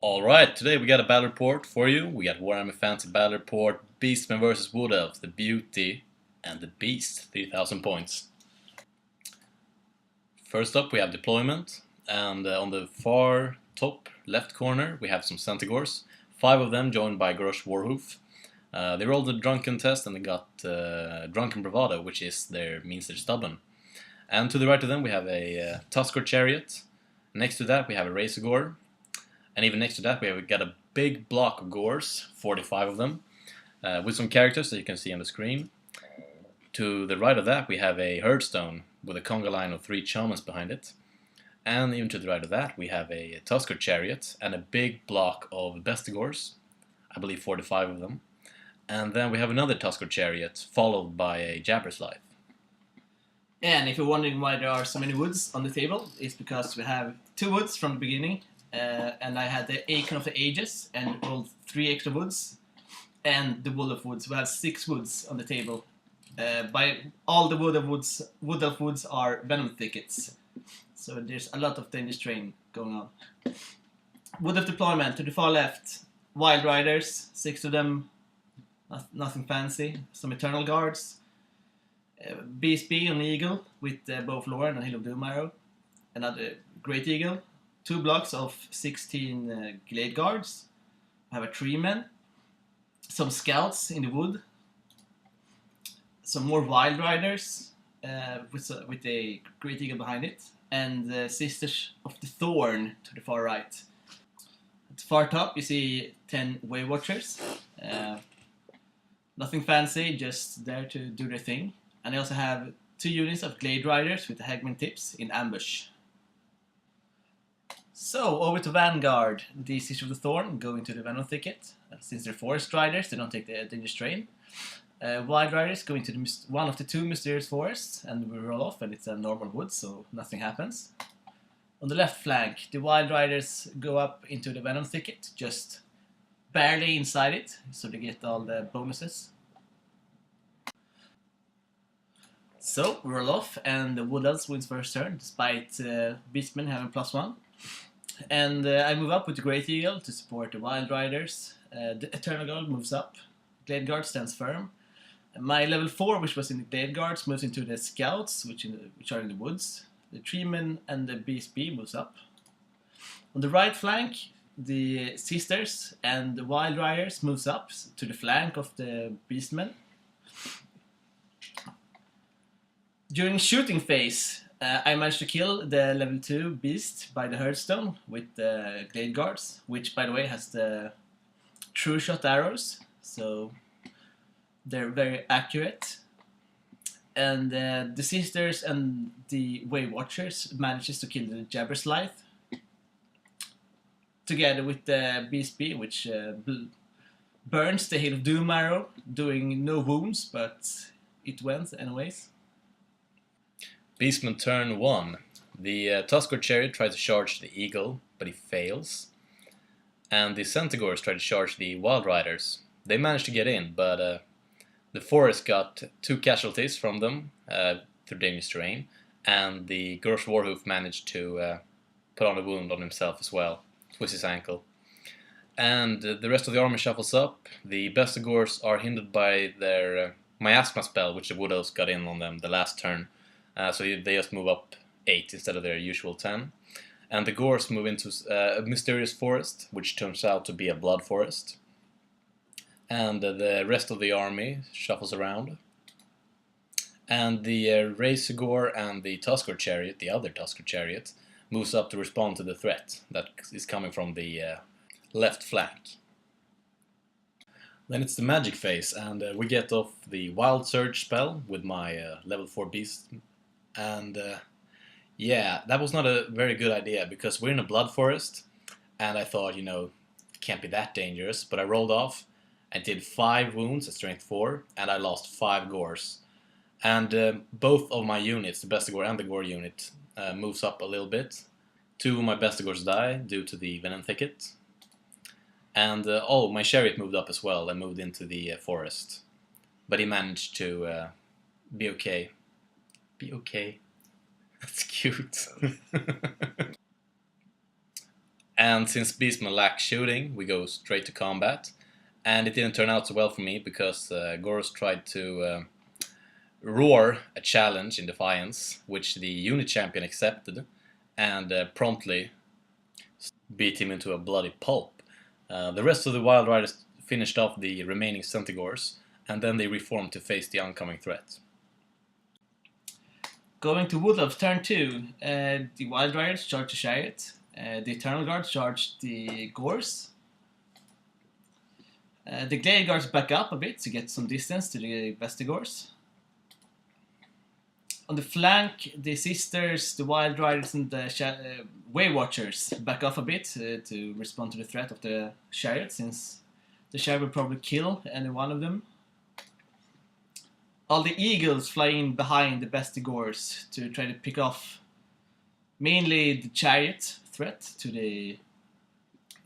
Alright, today we got a battle report for you. We got Warhammer Fantasy Battle Report, Beastmen versus Wood Elves, the Beauty and the Beast, 3000 points. First up we have deployment, and on the far top left corner we have some Centaurs, 5 of them joined by Grosh Warhoof. They rolled a drunken test and they got drunken bravado, which means they're stubborn. And to the right of them we have a Tusker chariot. Next to that we have a Razorgore. And even next to that, we got a big block of Gores, 45 of them, with some characters that you can see on the screen. To the right of that, we have a Herdstone with a conga line of 3 Shamans behind it. And even to the right of that, we have a Tusker Chariot and a big block of Bestigors, I believe 45 of them. And then we have another Tusker Chariot, followed by a Jabberslide. And if you're wondering why there are so many woods on the table, it's because we have 2 woods from the beginning. And I had the Acorn of the Ages and rolled 3 extra woods, and the Wood of Woods. We have 6 woods on the table. By all the Wood of Woods are venom thickets, so there's a lot of dangerous terrain going on. Wood of Deployment to the far left, Wild Riders, 6 of them, nothing fancy. Some Eternal Guards, Beastie on the Eagle with both Lauren and Hill of Doom Arrow, another Great Eagle. 2 blocks of 16 Glade Guards. We have a Treeman, some Scouts in the wood, some more Wild Riders with a Great Eagle behind it, and Sisters of the Thorn to the far right. At the far top you see 10 Wave Watchers. Nothing fancy, just there to do their thing. And I also have 2 units of Glade Riders with the Hagman Tips in ambush. So, over to Vanguard. The Sisters of the Thorn go into the Venom Thicket. Since they're Forest Riders, they don't take the dangerous terrain. Wild Riders go into one of the 2 Mysterious Forests, and we roll off, and it's a normal wood, so nothing happens. On the left flank, the Wild Riders go up into the Venom Thicket, just barely inside it, so they get all the bonuses. So, we roll off, and the Wood Elves wins first turn, despite Beastmen having +1. And I move up with the Great Eagle to support the Wild Riders. The Eternal Guard moves up. Glade Guard stands firm. And my level 4, which was in the Glade Guards, moves into the Scouts, which are in the woods. The Treeman and the Beastie moves up. On the right flank, the Sisters and the Wild Riders moves up to the flank of the Beastmen. During shooting phase, I managed to kill the level 2 beast by the Herdstone with the Glade Guards, which by the way has the true shot arrows, so they're very accurate. And the Sisters and the Wave Watchers manages to kill the Jabberslide, together with the Beastie, which burns the Hill of Doom arrow, doing no wounds, but it went anyways. Beastman turn 1. The Tusker Chariot tries to charge the Eagle, but he fails. And the Centaurs try to charge the Wild Riders. They manage to get in, but the Forest got 2 casualties from them through dangerous terrain, and the Grosh Warhoof managed to put on a wound on himself as well, twist his ankle. And the rest of the army shuffles up. The Bestigors are hindered by their miasma spell, which the Wood Elves got in on them the last turn. So they just move up 8 instead of their usual 10. And the Gores move into a mysterious forest, which turns out to be a blood forest. And the rest of the army shuffles around. And the Razorgore and the Tusker Chariot, the other Tusker Chariot, moves up to respond to the threat that is coming from the left flank. Then it's the magic phase, and we get off the Wild Surge spell with my level 4 beast. And yeah, that was not a very good idea, because we're in a blood forest, and I thought, it can't be that dangerous, but I rolled off and did 5 wounds at strength 4, and I lost 5 Gores. And both of my units, the Bestigore and the Gore unit, moves up a little bit. 2 of my Bestigors die due to the Venom Thicket. And my chariot moved up as well and moved into the forest. But he managed to be okay. Be okay. That's cute. And since Beastmen lack shooting, we go straight to combat. And it didn't turn out so well for me because Goros tried to roar a challenge in defiance, which the unit champion accepted and promptly beat him into a bloody pulp. The rest of the Wild Riders finished off the remaining Centaurs, and then they reformed to face the oncoming threat. Going to Wood Elves, turn 2. The Wild Riders charge the Chariot. The Eternal Guards charge the Gores. The Glade Guards back up a bit to get some distance to the Vestigores. On the flank, the Sisters, the Wild Riders, and the Way Watchers back off a bit to respond to the threat of the Chariot, since the Chariot will probably kill any one of them. All the Eagles fly in behind the Vestigores to try to pick off mainly the Chariot threat to the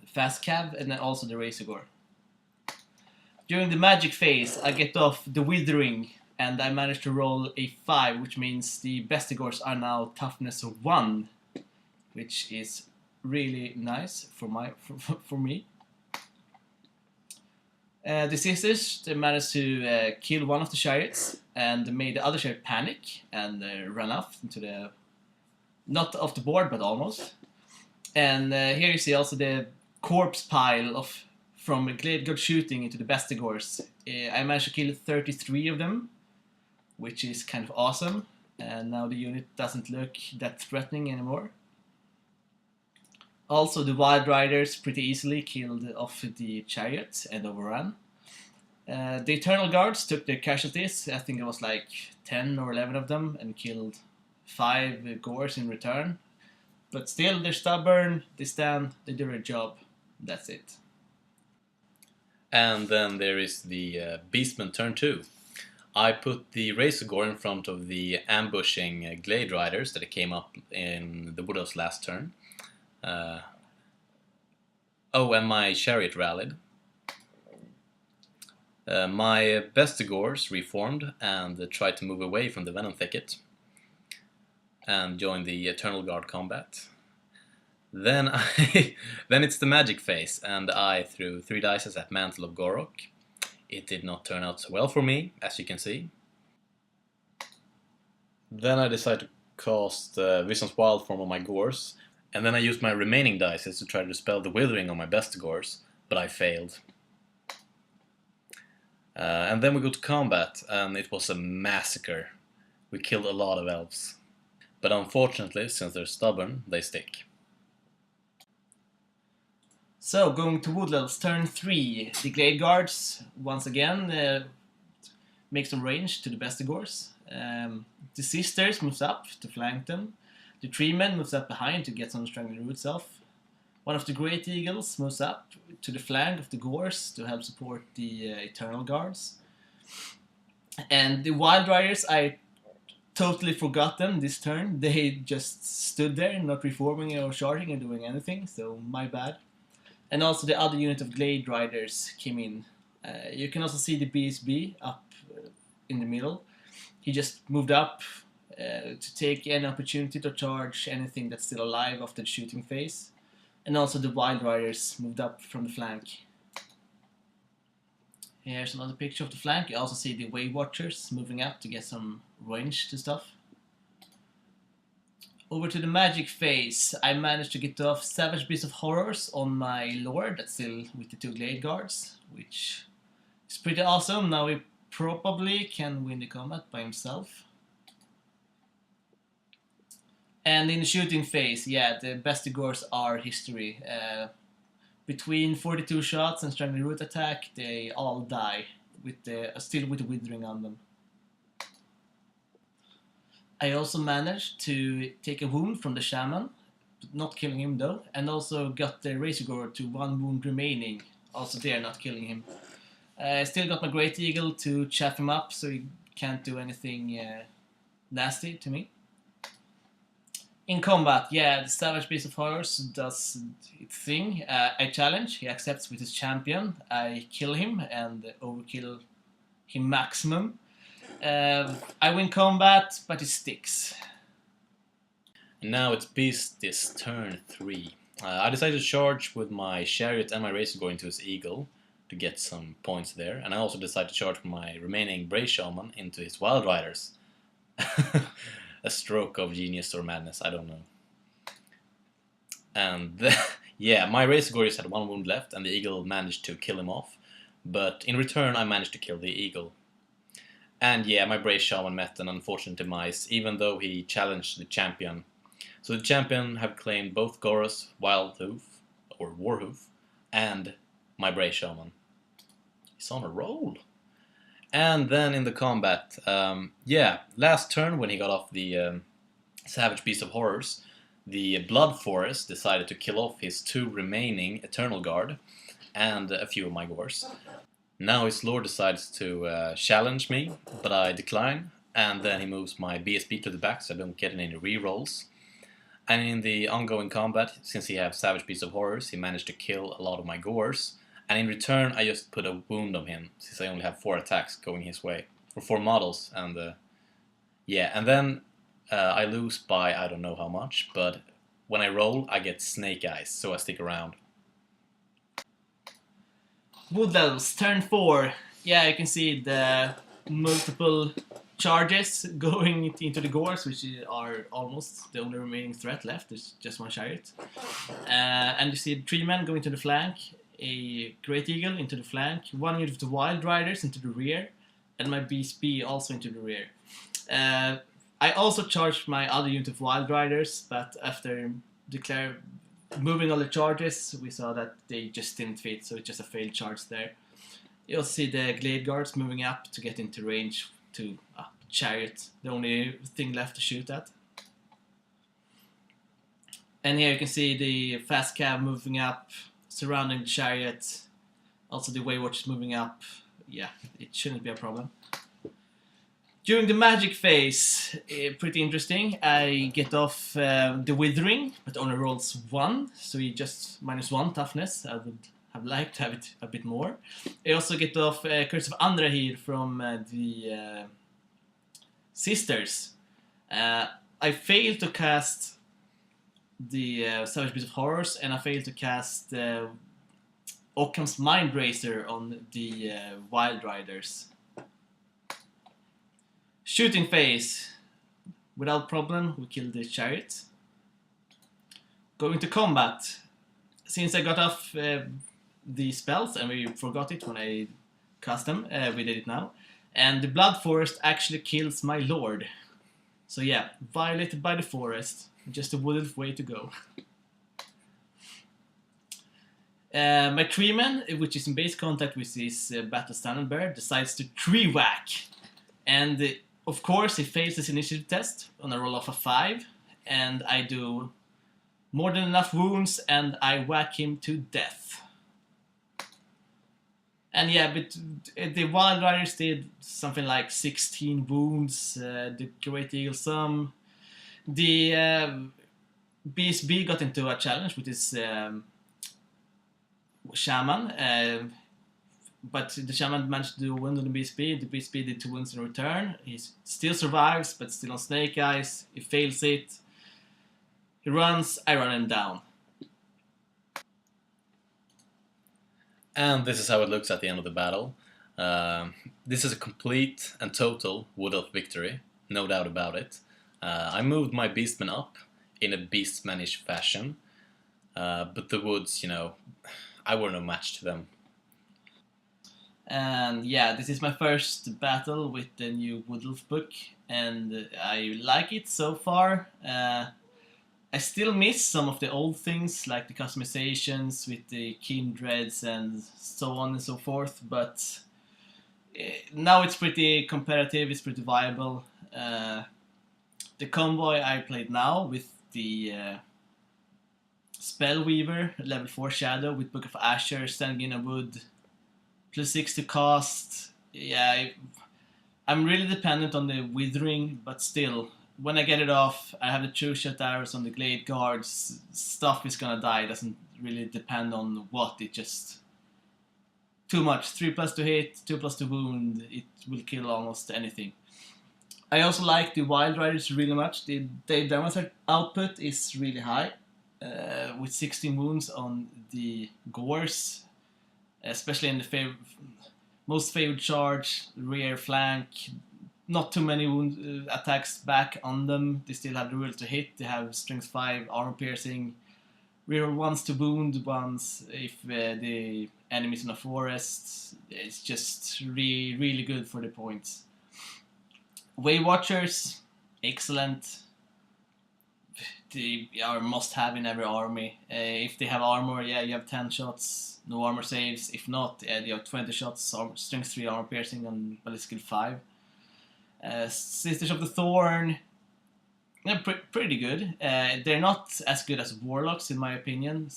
Fast Cav and then also the Razorgore. During the magic phase, I get off the Withering and I managed to roll a 5, which means the Vestigores are now toughness 1, which is really nice for me. The Sisters they managed to kill one of the Chariots and made the other chariot panic and run off into the, not off the board but almost. And here you see also the corpse pile of from Glade Guard shooting into the Vestigores. I managed to kill 33 of them, which is kind of awesome. And now the unit doesn't look that threatening anymore. Also, the Wild Riders pretty easily killed off the Chariot and overran. The Eternal Guards took their casualties. I think it was like 10 or 11 of them, and killed 5 Gores in return. But still, they're stubborn, they stand, they do their job. That's it. And then there is the Beastmen turn 2. I put the Razorgore in front of the ambushing Glade Riders that came up in the Wood Elves last turn. And my Chariot rallied. My Vestigores reformed and tried to move away from the Venom Thicket and joined the Eternal Guard combat. Then it's the magic phase, and I threw 3 dice at Mantle of Gorok. It did not turn out so well for me, as you can see. Then I decided to cast Vision's Wild Form on my Gores, and then I used my remaining dice to try to dispel the Withering on my Vestigores, but I failed. And then we go to combat, and it was a massacre. We killed a lot of elves. But unfortunately, since they're stubborn, they stick. So, going to Wood Elves, turn 3. The Glade Guards, once again, make some range to the Vestigores. The Sisters moves up to flank them. The Treemen moves up behind to get some strangling roots off. One of the Great Eagles moves up to the flank of the Gores to help support the Eternal Guards. And the Wild Riders, I totally forgot them this turn. They just stood there, not reforming or charging or doing anything, so my bad. And also the other unit of Glade Riders came in. You can also see the BSB up in the middle. He just moved up to take any opportunity to charge anything that's still alive after the shooting phase. And also the Wild Riders moved up from the flank. Here's another picture of the flank. You also see the Way Watchers moving up to get some range to stuff. Over to the magic phase, I managed to get off Savage Beast of Horrors on my Lord, that's still with the 2 Glade Guards, which is pretty awesome. Now he probably can win the combat by himself. And in the shooting phase, yeah, the Vestigores are history. Between 42 shots and Strangling Root attack, they all die, still with the Withering on them. I also managed to take a wound from the Shaman, not killing him though, and also got the Razorgore to 1 wound remaining, also there not killing him. I still got my Great Eagle to chaff him up so he can't do anything nasty to me. In combat, yeah, the Savage Beast of Horrors does its thing. I challenge, he accepts with his champion, I kill him and overkill him maximum. I win combat, but it sticks. And now it's Beastie's turn 3. I decided to charge with my chariot and my racer going to his eagle to get some points there, and I also decided to charge my remaining Bray Shaman into his Wild Riders. A stroke of genius or madness, I don't know. And yeah, my racer Gorgeous had 1 wound left, and the eagle managed to kill him off. But in return, I managed to kill the eagle. And yeah, my Bray Shaman met an unfortunate demise, even though he challenged the champion. So the champion have claimed both Goros, Wildhoof, or Warhoof, and my Bray Shaman. He's on a roll. And then in the combat, yeah, last turn when he got off the Savage Beast of Horrors, the Blood Forest decided to kill off his 2 remaining Eternal Guard and a few of my Gors. Now his Lord decides to challenge me, but I decline, and then he moves my BSB to the back so I don't get any rerolls. And in the ongoing combat, since he has Savage Beast of Horrors, he managed to kill a lot of my Gors, and in return I just put a wound on him, since I only have 4 attacks going his way, or 4 models, and yeah, and then I lose by I don't know how much, but when I roll I get Snake Eyes, so I stick around. Wood Elves, turn 4. Yeah, you can see the multiple charges going into the Gors, which are almost the only remaining threat left. There's just 1 chariot. And you see 3 men going to the flank, a Great Eagle into the flank, 1 unit of the Wild Riders into the rear, and my Beastie also into the rear. I also charged my other unit of Wild Riders, but after moving all the charges, we saw that they just didn't fit, so it's just a failed charge there. You'll see the Glade Guards moving up to get into range to Chariot, the only thing left to shoot at. And here you can see the Fast Cav moving up, surrounding the Chariot. Also the Waywatch is moving up. Yeah, it shouldn't be a problem. During the magic phase, pretty interesting. I get off the Withering, but only rolls 1, so he just -1 toughness. I would have liked to have it a bit more. I also get off Curse of Andrahir from the Sisters. I failed to cast the Savage Beast of Horrors, and I failed to cast Occam's Mind Racer on the Wild Riders. Shooting phase. Without problem, we killed the chariot. Going to combat. Since I got off the spells, and we forgot it when I cast them, we did it now. And the Blood Forest actually kills my Lord. So yeah, violated by the forest. Just a Wood Elf way to go. My Treeman, which is in base contact with his Battle Standard Bear, decides to tree whack. And of course, he fails his initiative test on a roll of a 5, and I do more than enough wounds, and I whack him to death. And yeah, but the Wild Riders did something like 16 wounds, the Great Eagle some. The BSB got into a challenge with his Shaman, but the Shaman managed to do 1 wound on the BSB. The BSB did 2 wounds in return. He still survives, but still on Snake Eyes. He fails it. He runs, I run him down. And this is how it looks at the end of the battle. This is a complete and total Wood Elf victory, no doubt about it. I moved my Beastmen up in a Beastmanish fashion, but the Woods, you know, I were no match to them. And yeah, this is my first battle with the new Wood Elf book, and I like it so far. I still miss some of the old things, like the customizations with the kindreds and so on and so forth, but now it's pretty competitive, it's pretty viable. The convoy I played now with the Spellweaver, level 4 Shadow with Book of Asher, standing in a wood, +6 to cast. Yeah, I'm really dependent on the Withering, but still, when I get it off, I have the True Shot arrows on the Glade Guards. Stuff is gonna die. It doesn't really depend on what. It just too much. 3+ to hit, 2+ to wound. It will kill almost anything. I also like the Wild Riders really much. The damage output is really high. with 16 wounds on the Gores, especially in the most favored charge, rear flank. Not too many attacks back on them. They still have the will to hit. They have strength 5, armor piercing, reroll 1s to wound 1s if the enemy's in a forest. It's just really good for the points. Wave Watchers, excellent. They are must-have in every army. If they have armor, you have 10 shots, no armor saves. If not, you have 20 shots, strength 3, armor piercing, and ballistic 5. Sisters of the Thorn, pretty good. They're not as good as Warlocks, in my opinion,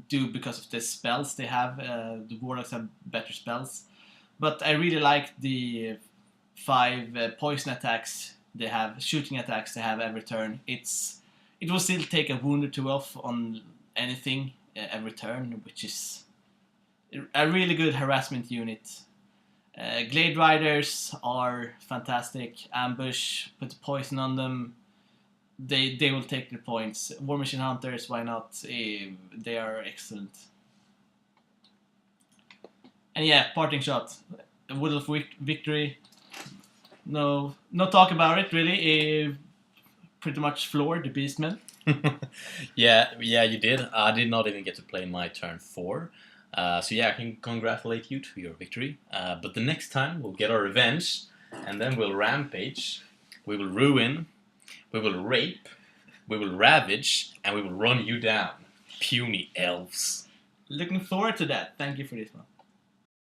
because of the spells they have. The Warlocks have better spells. But I really like the 5 poison attacks they have, shooting attacks they have every turn. It will still take a wound or 2 off on anything every turn, which is a really good harassment unit. Glade Riders are fantastic. Ambush, put poison on them. They will take their points. War Machine Hunters, why not? They are excellent. And yeah, parting shot. Wood Elf victory. No talk about it really. Pretty much floored the Beastmen. yeah, you did. I did not even get to play my turn 4. So yeah, I can congratulate you to your victory. But the next time we'll get our revenge, and then we'll rampage, we will ruin, we will rape, we will ravage, and we will run you down. Puny elves. Looking forward to that. Thank you for this one.